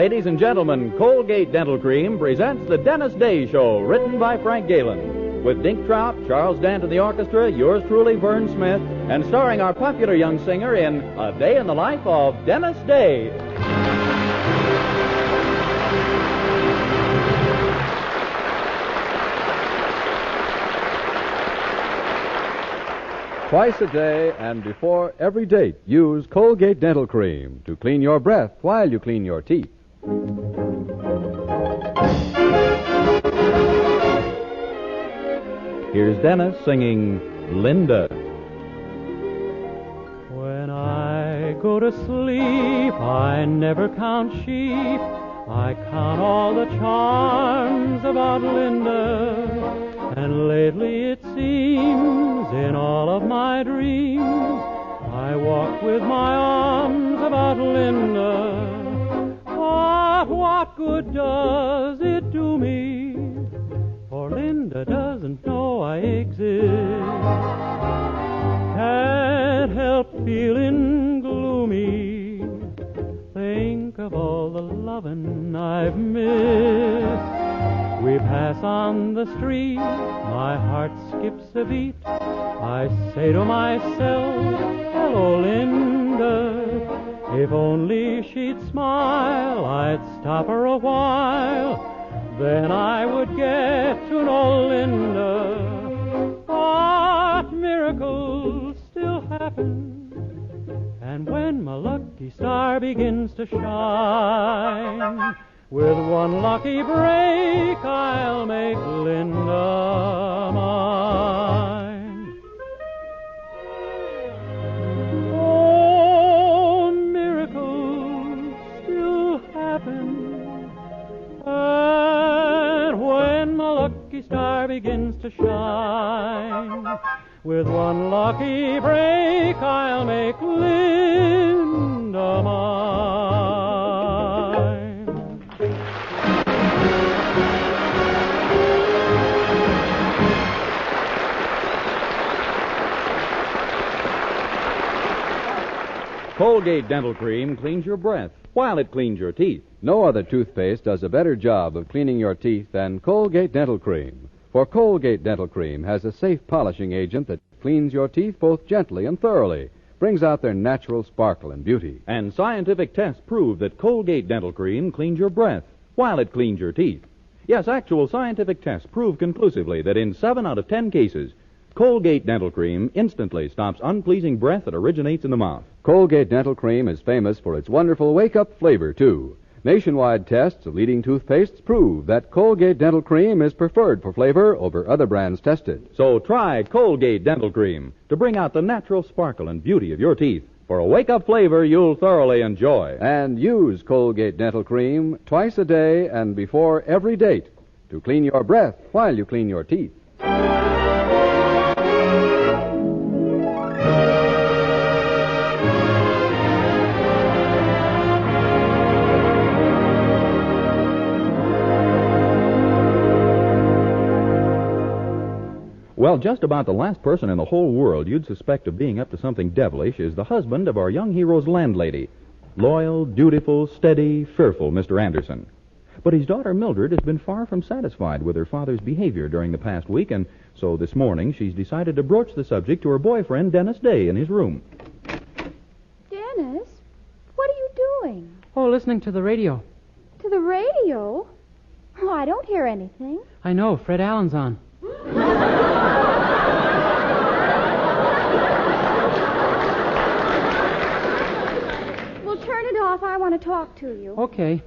Ladies and gentlemen, Colgate Dental Cream presents The Dennis Day Show, written by Frank Galen. With Dink Trout, Charles Dant in the orchestra, yours truly, Vern Smith, and starring our popular young singer in A Day in the Life of Dennis Day. Twice a day and before every date, use Colgate Dental Cream to clean your breath while you clean your teeth. Here's Dennis singing Linda. When I go to sleep, I never count sheep. I count all the charms about Linda. And lately it seems in all of my dreams I walk with my arms about Linda. But what good does it do me? For Linda doesn't know I exist. Can't help feeling gloomy. Think of all the lovin' I've missed. We pass on the street, my heart skips a beat. I say to myself, hello, Linda. If only she'd smile, I'd stop her a while. Then I would get to know Linda. But miracles still happen. And when my lucky star begins to shine, with one lucky break, I'll make Linda mine. Oh, miracles still happen. And when my lucky star begins to shine, with one lucky break, I'll make Linda mine. Colgate Dental Cream cleans your breath while it cleans your teeth. No other toothpaste does a better job of cleaning your teeth than Colgate Dental Cream. For Colgate Dental Cream has a safe polishing agent that cleans your teeth both gently and thoroughly, brings out their natural sparkle and beauty. And scientific tests prove that Colgate Dental Cream cleans your breath while it cleans your teeth. Yes, actual scientific tests prove conclusively that in 7 out of 10 cases, Colgate Dental Cream instantly stops unpleasing breath that originates in the mouth. Colgate Dental Cream is famous for its wonderful wake-up flavor, too. Nationwide tests of leading toothpastes prove that Colgate Dental Cream is preferred for flavor over other brands tested. So try Colgate Dental Cream to bring out the natural sparkle and beauty of your teeth for a wake-up flavor you'll thoroughly enjoy. And use Colgate Dental Cream twice a day and before every date to clean your breath while you clean your teeth. Well, just about the last person in the whole world you'd suspect of being up to something devilish is the husband of our young hero's landlady. Loyal, dutiful, steady, fearful Mr. Anderson. But his daughter Mildred has been far from satisfied with her father's behavior during the past week, and so this morning she's decided to broach the subject to her boyfriend, Dennis Day, in his room. Dennis, what are you doing? Oh, listening to the radio. To the radio? Oh, I don't hear anything. I know, Fred Allen's on. Well, turn it off. I want to talk to you. Okay.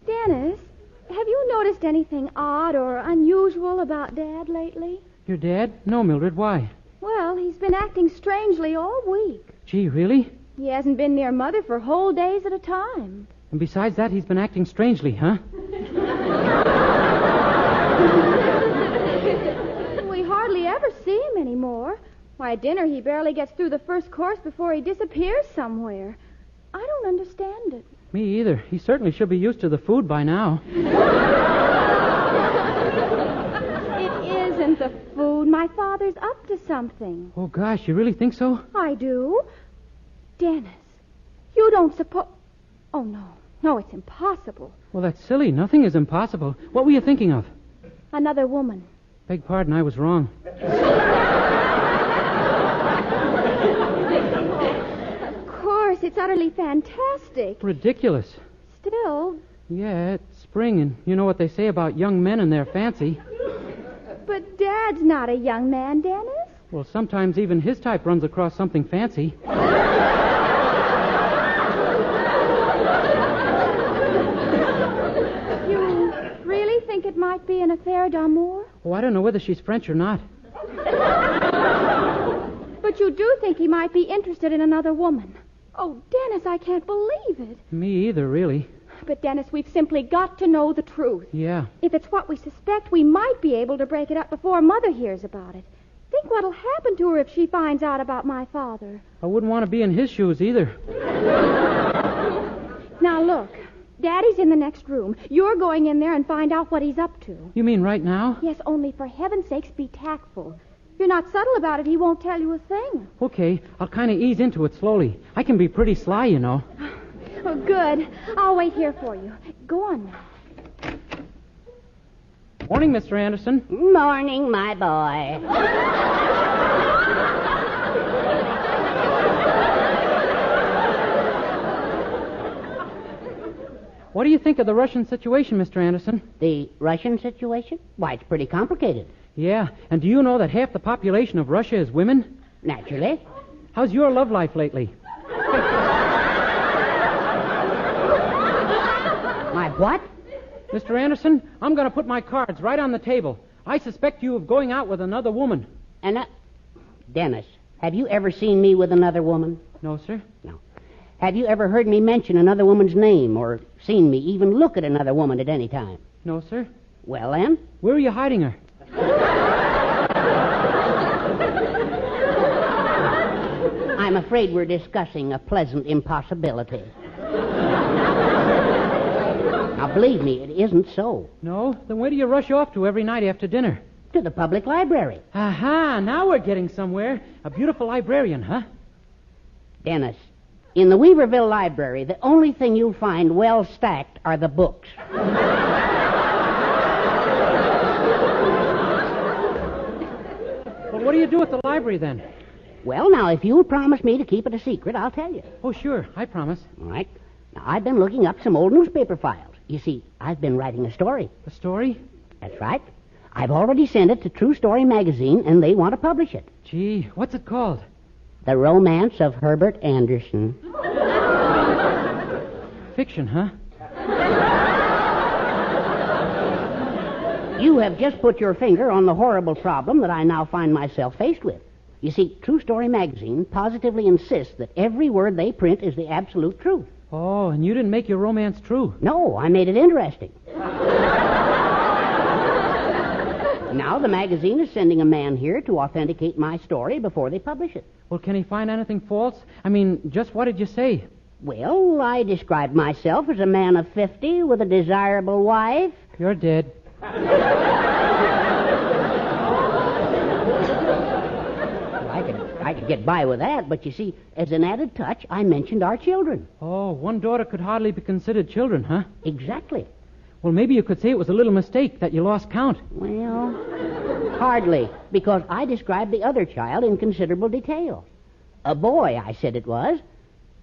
Dennis, have you noticed anything odd or unusual about Dad lately? Your dad? No, Mildred, why? Well, he's been acting strangely all week. Gee, really? He hasn't been near Mother for whole days at a time. And besides that, he's been acting strangely, huh? We hardly ever see him anymore. Why, at dinner he barely gets through the first course before he disappears somewhere. I don't understand it. Me either. He certainly should be used to the food by now. It isn't the food. My father's up to something. Oh, gosh, you really think so? I do. Dennis, you don't suppose... Oh, no. No, it's impossible. Well, that's silly. Nothing is impossible. What were you thinking of? Another woman. Beg pardon, I was wrong. Of course, it's utterly fantastic. Ridiculous. Still... Yeah, it's spring, and you know what they say about young men and their fancy. But Dad's not a young man, Dennis. Well, sometimes even his type runs across something fancy. You really think it might be an affair d'amour? Oh, I don't know whether she's French or not. But you do think he might be interested in another woman. Oh, Dennis, I can't believe it. Me either, really. But, Dennis, we've simply got to know the truth. Yeah. If it's what we suspect, we might be able to break it up before Mother hears about it. Think what'll happen to her if she finds out about my father. I wouldn't want to be in his shoes either. Now, look. Daddy's in the next room. You're going in there and find out what he's up to. You mean right now? Yes, only for heaven's sakes, be tactful. If you're not subtle about it, he won't tell you a thing. Okay, I'll kind of ease into it slowly. I can be pretty sly, you know. Oh, good. I'll wait here for you. Go on now. Morning, Mr. Anderson. Morning, my boy. What do you think of the Russian situation, Mr. Anderson? The Russian situation? Why, it's pretty complicated. Yeah, and do you know that half the population of Russia is women? Naturally. How's your love life lately? My what? Mr. Anderson, I'm going to put my cards right on the table. I suspect you of going out with another woman. Dennis, have you ever seen me with another woman? No, sir. No. Have you ever heard me mention another woman's name or seen me even look at another woman at any time? No, sir. Well, then? Where are you hiding her? I'm afraid we're discussing a pleasant impossibility. Now, believe me, it isn't so. No? Then where do you rush off to every night after dinner? To the public library. Aha, now we're getting somewhere. A beautiful librarian, huh? Dennis, in the Weaverville Library, the only thing you'll find well stacked are the books. Well, what do you do at the library then? Well, now, if you'll promise me to keep it a secret, I'll tell you. Oh, sure, I promise. All right. Now, I've been looking up some old newspaper files. You see, I've been writing a story. A story? That's right. I've already sent it to True Story magazine, and they want to publish it. Gee, what's it called? The Romance of Herbert Anderson. Fiction, huh? You have just put your finger on the horrible problem that I now find myself faced with. You see, True Story magazine positively insists that every word they print is the absolute truth. Oh, and you didn't make your romance true. No, I made it interesting. Now the magazine is sending a man here to authenticate my story before they publish it. Well, can he find anything false? I mean, just what did you say? Well, I described myself as a man of 50 with a desirable wife. You're dead. I could get by with that, but you see, as an added touch, I mentioned our children. Oh, one daughter could hardly be considered children, huh? Exactly. Well, maybe you could say it was a little mistake that you lost count. Well, hardly, because I described the other child in considerable detail. A boy, I said it was.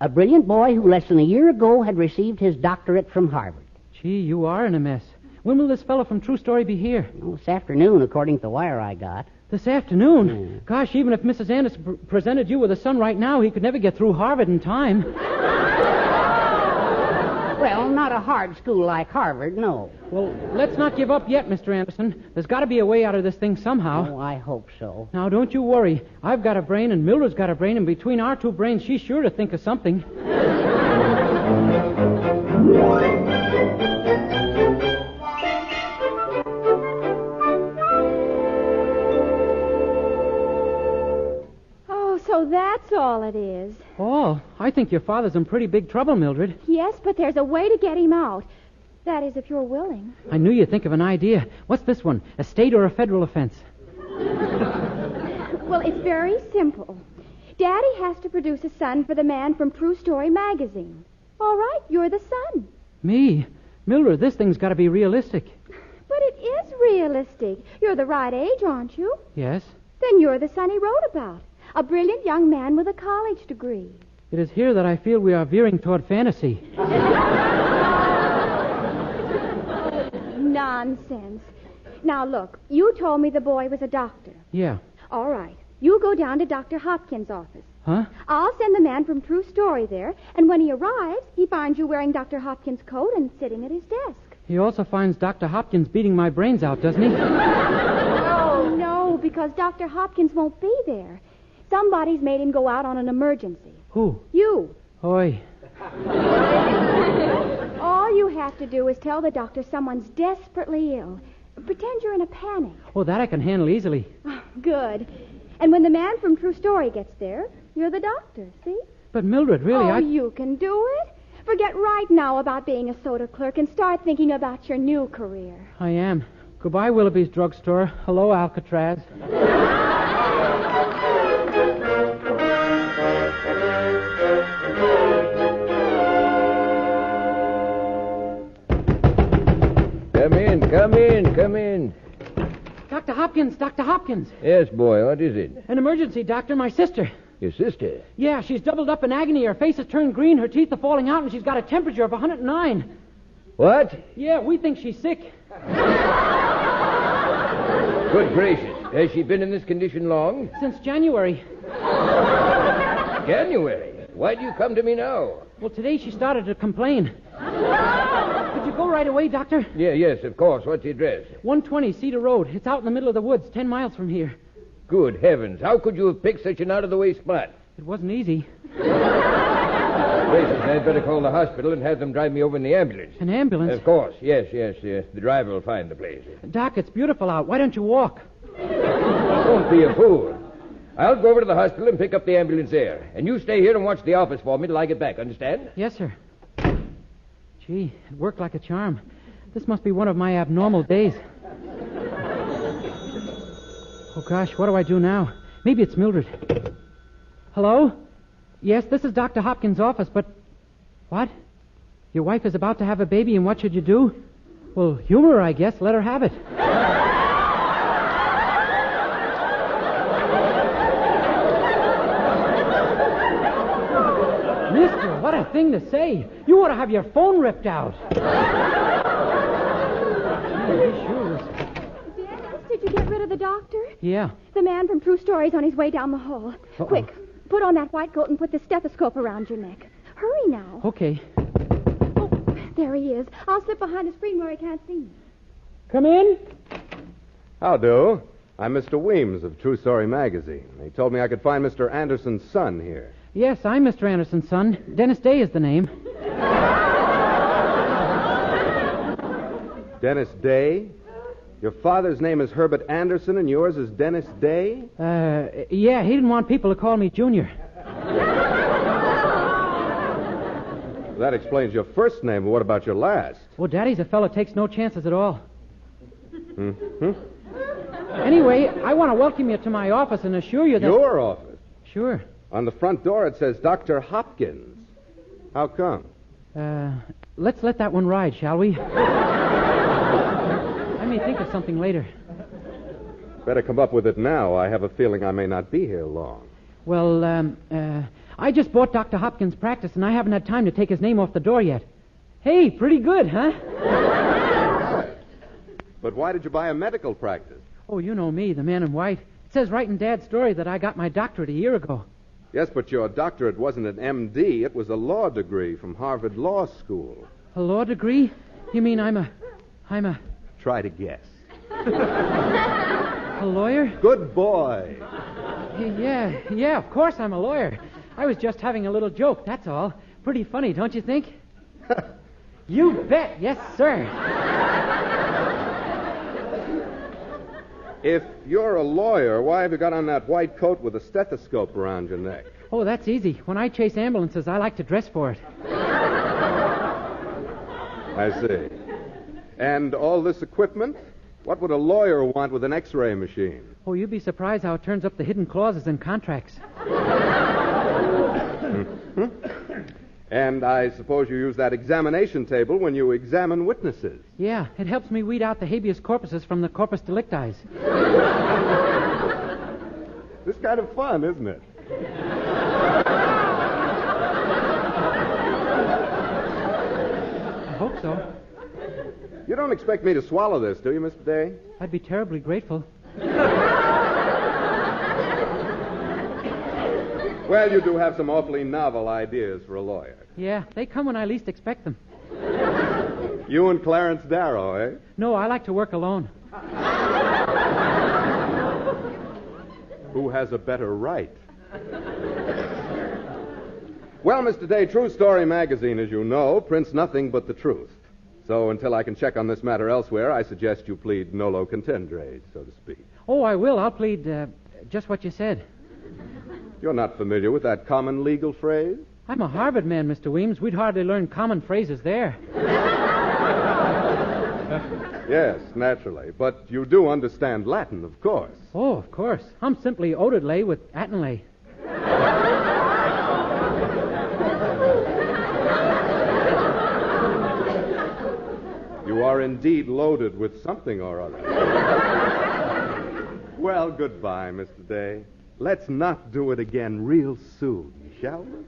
A brilliant boy who less than a year ago had received his doctorate from Harvard. Gee, you are in a mess. When will this fellow from True Story be here? Well, this afternoon, according to the wire I got. This afternoon? Gosh, even if Mrs. Anderson presented you with a son right now, he could never get through Harvard in time. Well, not a hard school like Harvard, no. Well, let's not give up yet, Mr. Anderson. There's got to be a way out of this thing somehow. Oh, I hope so. Now, don't you worry. I've got a brain, and Mildred's got a brain, and between our two brains, she's sure to think of something. So that's all it is. Oh, I think your father's in pretty big trouble, Mildred. Yes, but there's a way to get him out. That is, if you're willing. I knew you'd think of an idea. What's this one? A state or a federal offense? Well, it's very simple. Daddy has to produce a son for the man from True Story magazine. All right, you're the son. Me? Mildred, this thing's got to be realistic. But it is realistic. You're the right age, aren't you? Yes. Then you're the son he wrote about. A brilliant young man with a college degree. It is here that I feel we are veering toward fantasy. Nonsense. Now, look, you told me the boy was a doctor. Yeah. All right. You go down to Dr. Hopkins' office. Huh? I'll send the man from True Story there, and when he arrives, he finds you wearing Dr. Hopkins' coat and sitting at his desk. He also finds Dr. Hopkins beating my brains out, doesn't he? Oh, no, because Dr. Hopkins won't be there. Somebody's made him go out on an emergency. Who? You. Oi. All you have to do is tell the doctor someone's desperately ill. Pretend you're in a panic. Oh, that I can handle easily. Oh, good. And when the man from True Story gets there, you're the doctor, see? But Mildred, really, you can do it. Forget right now about being a soda clerk and start thinking about your new career. I am. Goodbye, Willoughby's drugstore. Hello, Alcatraz. Come in. Dr. Hopkins, Dr. Hopkins. Yes, boy, what is it? An emergency, doctor. My sister. Your sister? Yeah, she's doubled up in agony. Her face has turned green, her teeth are falling out, and she's got a temperature of 109. What? Yeah, we think she's sick. Good gracious. Has she been in this condition long? Since January. January? Why'd you come to me now? Well, today she started to complain. Could you go right away, doctor? Yes, of course. What's the address? 120 Cedar Road. It's out in the middle of the woods, 10 miles from here. Good heavens. How could you have picked such an out-of-the-way spot? It wasn't easy. Gracious, I'd better call the hospital and have them drive me over in the ambulance. An ambulance? Of course. Yes. The driver will find the place. Doc, it's beautiful out. Why don't you walk? Don't be a fool. I'll go over to the hospital and pick up the ambulance there. And you stay here and watch the office for me till I get back, understand? Yes, sir. Gee, it worked like a charm. This must be one of my abnormal days. Oh, gosh, what do I do now? Maybe it's Mildred. Hello? Yes, this is Dr. Hopkins' office, but... What? Your wife is about to have a baby, and what should you do? Well, humor her, I guess. Let her have it. Mister, what a thing to say. You ought to have your phone ripped out. Did you get rid of the doctor? Yeah. The man from True Story's on his way down the hall. Uh-oh. Quick, put on that white coat and put the stethoscope around your neck. Hurry now. Okay. Oh, there he is. I'll slip behind the screen where he can't see me. Come in. How do? I'm Mr. Weems of True Story magazine. They told me I could find Mr. Anderson's son here. Yes, I'm Mr. Anderson's son. Dennis Day is the name. Dennis Day? Your father's name is Herbert Anderson and yours is Dennis Day? Yeah, he didn't want people to call me Junior. That explains your first name, but what about your last? Well, Daddy's a fellow takes no chances at all. Mm-hmm. Anyway, I want to welcome you to my office and assure you that... Your office? Sure. On the front door it says Dr. Hopkins. How come? Let's let that one ride, shall we? I may think of something later. Better come up with it now. I have a feeling I may not be here long. Well, I just bought Dr. Hopkins' practice, and I haven't had time to take his name off the door yet. Hey, pretty good, huh? But why did you buy a medical practice? Oh, you know me, the man in white. It says right in Dad's story that I got my doctorate a year ago. Yes, but your doctorate wasn't an M.D. It was a law degree from Harvard Law School. A law degree? You mean I'm a... Try to guess. A lawyer? Good boy. Yeah, of course I'm a lawyer. I was just having a little joke, that's all. Pretty funny, don't you think? You bet, yes, sir. If you're a lawyer, why have you got on that white coat with a stethoscope around your neck? Oh, that's easy. When I chase ambulances, I like to dress for it. I see. And all this equipment? What would a lawyer want with an X-ray machine? Oh, you'd be surprised how it turns up the hidden clauses in contracts. And I suppose you use that examination table when you examine witnesses. Yeah, it helps me weed out the habeas corpuses from the corpus delicti. This is kind of fun, isn't it? I hope so. You don't expect me to swallow this, do you, Mr. Day? I'd be terribly grateful. Well, you do have some awfully novel ideas for a lawyer. Yeah, they come when I least expect them. You and Clarence Darrow, eh? No, I like to work alone. Who has a better right? Well, Mr. Day, True Story magazine, as you know, prints nothing but the truth. So until I can check on this matter elsewhere, I suggest you plead nolo contendere, so to speak. Oh, I will. I'll plead just what you said. You're not familiar with that common legal phrase? I'm a Harvard man, Mr. Weems. We'd hardly learn common phrases there. Yes, naturally. But you do understand Latin, of course. Oh, of course. I'm simply Odedley with Attenley. You are indeed loaded with something or other. Well, goodbye, Mr. Day. Let's not do it again real soon, shall we?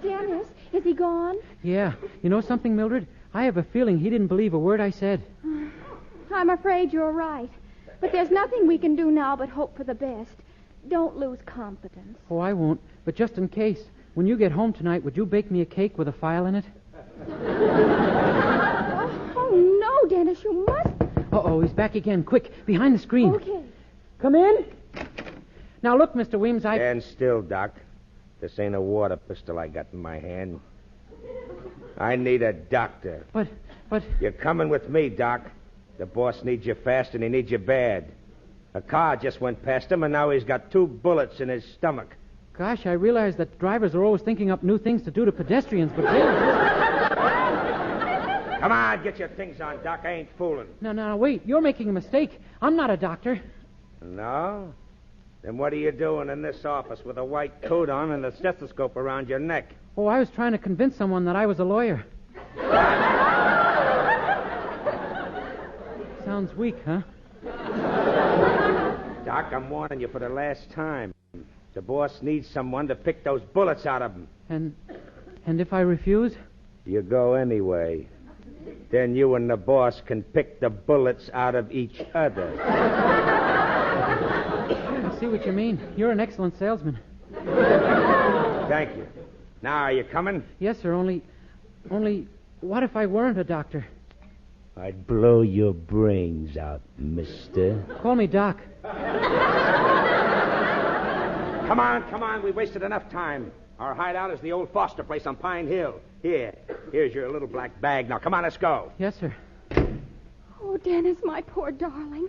Dennis, is he gone? Yeah. You know something, Mildred? I have a feeling he didn't believe a word I said. I'm afraid you're right. But there's nothing we can do now but hope for the best. Don't lose confidence. Oh, I won't. But just in case, when you get home tonight, would you bake me a cake with a file in it? Oh, no, Dennis, you must. Uh-oh, he's back again. Quick, behind the screen. Okay. Come in. Now, look, Mr. Weems, Stand still, Doc. This ain't a water pistol I got in my hand. I need a doctor. But... You're coming with me, Doc. The boss needs you fast, and he needs you bad. A car just went past him, and now he's got 2 bullets in his stomach. Gosh, I realize that drivers are always thinking up new things to do to pedestrians, but... Come on, get your things on, Doc. I ain't fooling. No, wait. You're making a mistake. I'm not a doctor. No? Then what are you doing in this office with a white coat on and a stethoscope around your neck? Oh, I was trying to convince someone that I was a lawyer. Sounds weak, huh? Doc, I'm warning you for the last time. The boss needs someone to pick those bullets out of him. And if I refuse? You go anyway. Then you and the boss can pick the bullets out of each other. I see what you mean. You're an excellent salesman. Thank you. Now, are you coming? Yes, sir, only, what if I weren't a doctor? I'd blow your brains out, mister. Call me Doc. Come on. We wasted enough time. Our hideout is the old Foster place on Pine Hill. Here's your little black bag. Now, come on, let's go. Yes, sir. Oh, Dennis, my poor darling.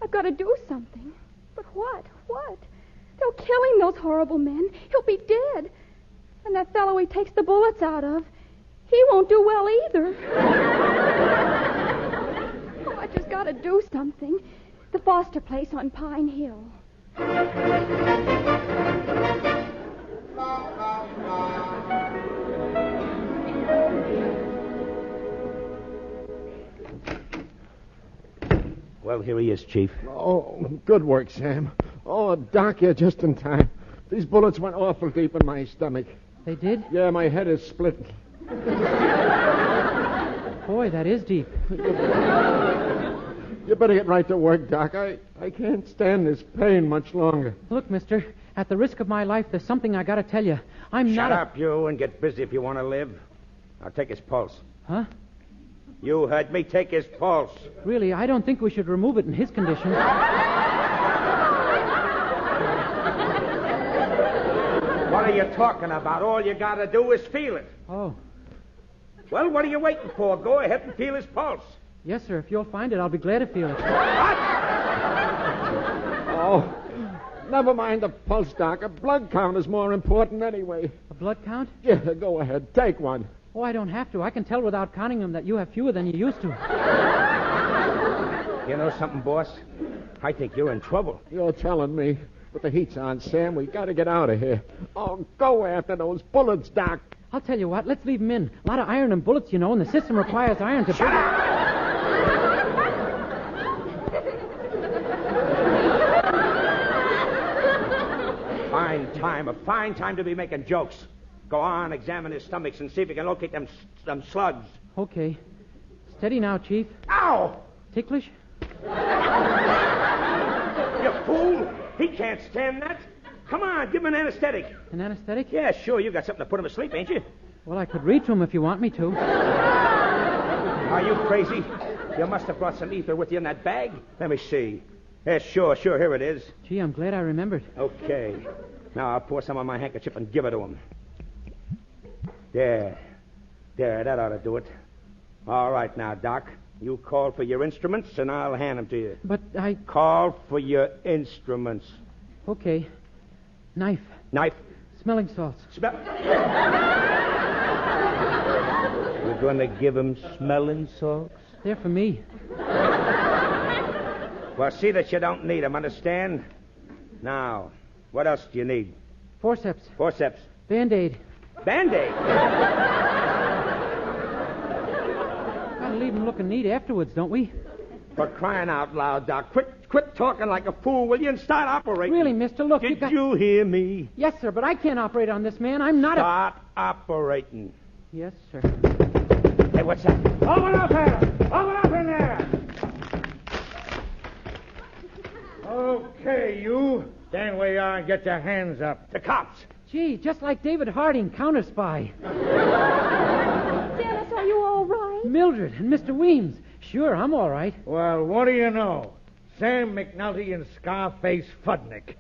I've got to do something. But what? They'll kill him, those horrible men. He'll be dead. And that fellow he takes the bullets out of, he won't do well either. Oh, I just got to do something. The Foster place on Pine Hill. Well, here he is, Chief. Oh, good work, Sam. Oh, Doc, you're just in time. These bullets went awful deep in my stomach. They did? Yeah, my head is split. Boy, that is deep. You better get right to work, Doc. I can't stand this pain much longer. Look, mister, at the risk of my life, there's something I got to tell you. Shut up, you, and get busy if you want to live. Now, take his pulse. Huh? You heard me. Take his pulse. Really, I don't think we should remove it in his condition. What are you talking about? All you got to do is feel it. Oh. Well, what are you waiting for? Go ahead and feel his pulse. Yes, sir. If you'll find it, I'll be glad to feel it. What? Oh, never mind the pulse, Doc. A blood count is more important anyway. A blood count? Yeah, go ahead. Take one. Oh, I don't have to. I can tell without counting them that you have fewer than you used to. You know something, boss? I think you're in trouble. You're telling me. But the heat's on, Sam. We got to get out of here. Oh, go after those bullets, Doc. I'll tell you what, let's leave them in. A lot of iron and bullets, you know, and the system requires iron to... Shut up! A fine time to be making jokes. Go on, examine his stomachs and see if you can locate them slugs. Okay. Steady now, Chief. Ow! Ticklish? You fool! He can't stand that. Come on, give him an anesthetic. An anesthetic? Yeah, sure. You got something to put him to sleep, ain't you? Well, I could read to him if you want me to. Are you crazy? You must have brought some ether with you in that bag. Let me see. Yeah, sure. Here it is. Gee, I'm glad I remembered. Okay. Now I'll pour some on my handkerchief and give it to him. There, that ought to do it. All right now, Doc. You call for your instruments, and I'll hand them to you. But I... Call for your instruments. Okay. Knife. Smelling salts. You're going to give him smelling salts? They're for me. Well, see that you don't need them, understand? Now, what else do you need? Forceps. Band-Aid? Gotta leave him looking neat afterwards, don't we? For crying out loud, Doc. Quit talking like a fool, will you, and start operating. Really, mister, look, Did you hear me? Yes, sir, but I can't operate on this man. I'm not Start operating. Yes, sir. Hey, what's that? Open up there! Open up in there! Okay, you. Stand where you are and get your hands up. The cops. Gee, just like David Harding, counter-spy. Dennis, are you all right? Mildred and Mr. Weems. Sure, I'm all right. Well, what do you know? Sam McNulty and Scarface Fudnick.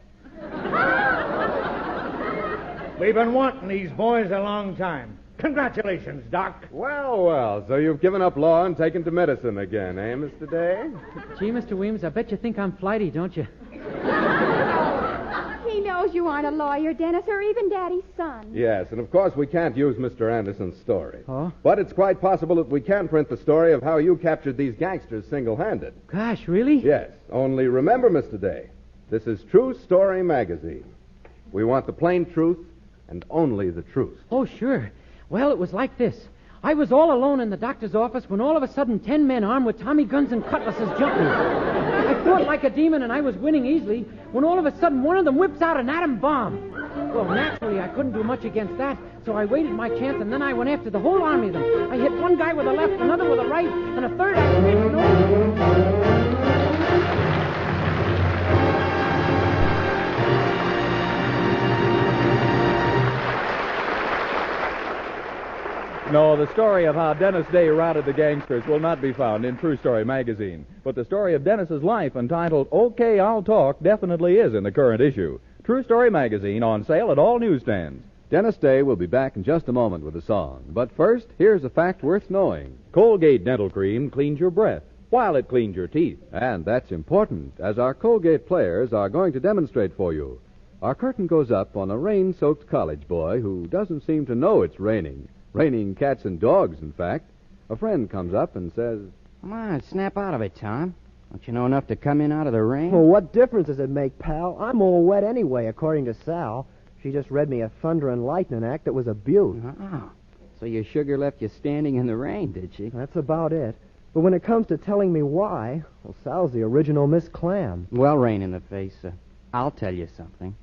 We've been wanting these boys a long time. Congratulations, Doc. Well, so you've given up law and taken to medicine again, eh, Mr. Day? Gee, Mr. Weems, I bet you think I'm flighty, don't you? He knows you aren't a lawyer, Dennis, or even Daddy's son. Yes, and of course we can't use Mr. Anderson's story. Oh? But it's quite possible that we can print the story of how you captured these gangsters single-handed. Gosh, really? Yes, only remember, Mr. Day, this is True Story Magazine. We want the plain truth and only the truth. Oh, sure. Well, it was like this. I was all alone in the doctor's office when all of a sudden 10 men armed with Tommy guns and cutlasses jumped me. I fought like a demon and I was winning easily when all of a sudden one of them whips out an atom bomb. Well, naturally, I couldn't do much against that, so I waited my chance and then I went after the whole army of them. I hit one guy with a left, another with a right, and a third I didn't No, the story of how Dennis Day routed the gangsters will not be found in True Story magazine. But the story of Dennis's life, entitled Okay, I'll Talk, definitely is in the current issue. True Story magazine on sale at all newsstands. Dennis Day will be back in just a moment with a song. But first, here's a fact worth knowing. Colgate Dental Cream cleans your breath while it cleans your teeth. And that's important, as our Colgate players are going to demonstrate for you. Our curtain goes up on a rain-soaked college boy who doesn't seem to know it's raining. Raining cats and dogs, in fact. A friend comes up and says, Come on, snap out of it, Tom. Don't you know enough to come in out of the rain? Well, what difference does it make, pal? I'm all wet anyway, according to Sal. She just read me a thunder and lightning act that was a beaut. Oh, so your sugar left you standing in the rain, did she? That's about it. But when it comes to telling me why, well, Sal's the original Miss Clam. Well, rain in the face, I'll tell you something.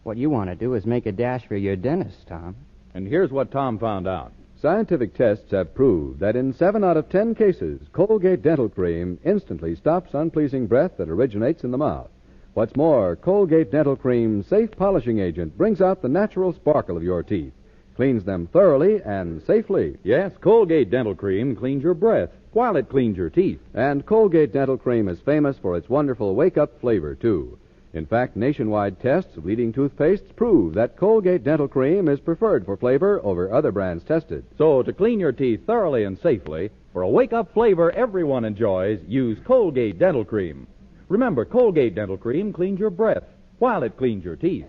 What you want to do is make a dash for your dentist, Tom. And here's what Tom found out. Scientific tests have proved that in 7 out of 10 cases, Colgate Dental Cream instantly stops unpleasing breath that originates in the mouth. What's more, Colgate Dental Cream's safe polishing agent brings out the natural sparkle of your teeth, cleans them thoroughly and safely. Yes, Colgate Dental Cream cleans your breath while it cleans your teeth. And Colgate Dental Cream is famous for its wonderful wake-up flavor, too. In fact, nationwide tests of leading toothpastes prove that Colgate Dental Cream is preferred for flavor over other brands tested. So, to clean your teeth thoroughly and safely, for a wake-up flavor everyone enjoys, use Colgate Dental Cream. Remember, Colgate Dental Cream cleans your breath while it cleans your teeth.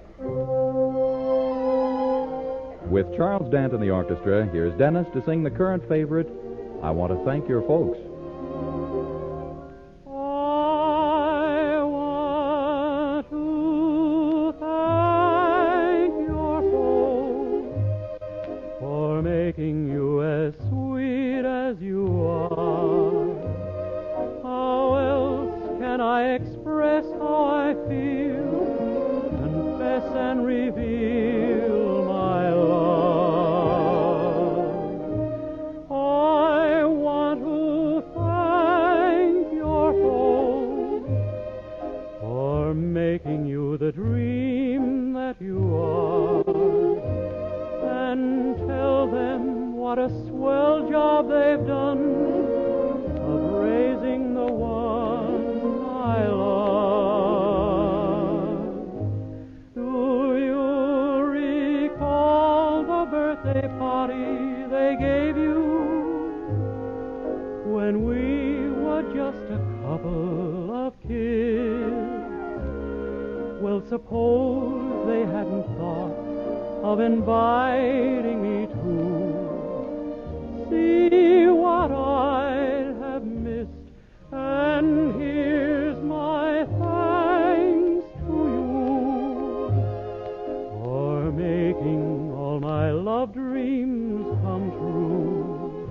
With Charles Dant and the orchestra, here's Dennis to sing the current favorite, I Want to Thank Your Folks. I want to I've done of raising the one I love. Do you recall the birthday party they gave you when we were just a couple of kids? Well, suppose they hadn't thought of inviting me to see what I have missed. And here's my thanks to you for making all my love dreams come true.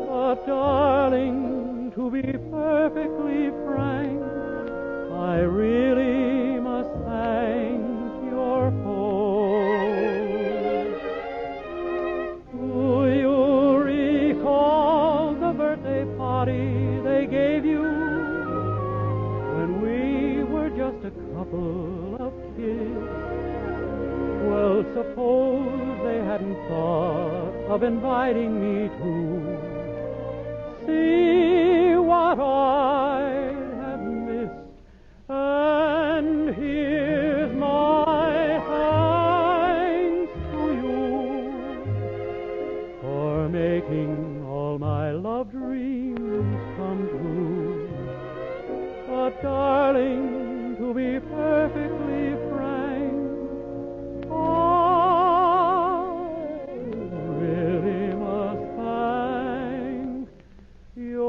But, darling, to be perfectly frank, I really must thank your folks. Do you recall the birthday party they gave you when we were just a couple of kids? Well, suppose they hadn't thought of inviting me to see what I have missed. And here's my thanks to you for making all my love dreams come true. But, darling, to be perfectly frank, I really must thank your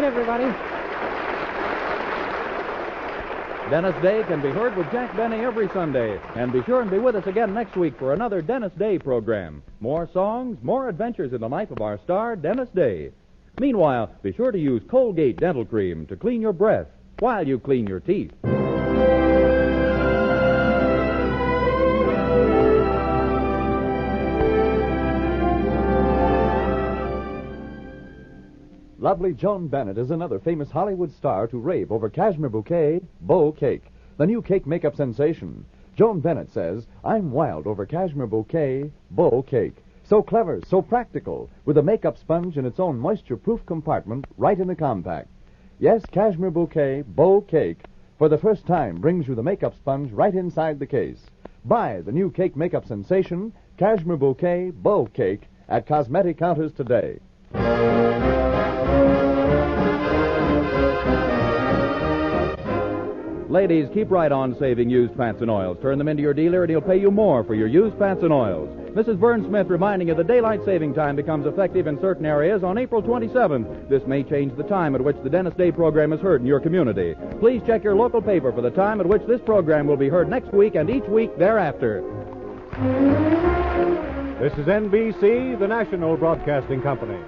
everybody. Dennis Day can be heard with Jack Benny every Sunday. And be sure and be with us again next week for another Dennis Day program. More songs, more adventures in the life of our star, Dennis Day. Meanwhile, be sure to use Colgate Dental Cream to clean your breath while you clean your teeth. Lovely Joan Bennett is another famous Hollywood star to rave over Cashmere Bouquet Beau Cake, the new cake makeup sensation. Joan Bennett says, "I'm wild over Cashmere Bouquet Beau Cake. So clever, so practical, with a makeup sponge in its own moisture-proof compartment right in the compact." Yes, Cashmere Bouquet Beau Cake, for the first time, brings you the makeup sponge right inside the case. Buy the new cake makeup sensation, Cashmere Bouquet Beau Cake, at cosmetic counters today. Ladies, keep right on saving used fats and oils. Turn them into your dealer and he'll pay you more for your used fats and oils. Mrs. Vern Smith reminding you the daylight saving time becomes effective in certain areas on April 27th. This may change the time at which the Dennis Day program is heard in your community. Please check your local paper for the time at which this program will be heard next week and each week thereafter. This is NBC, the national broadcasting company.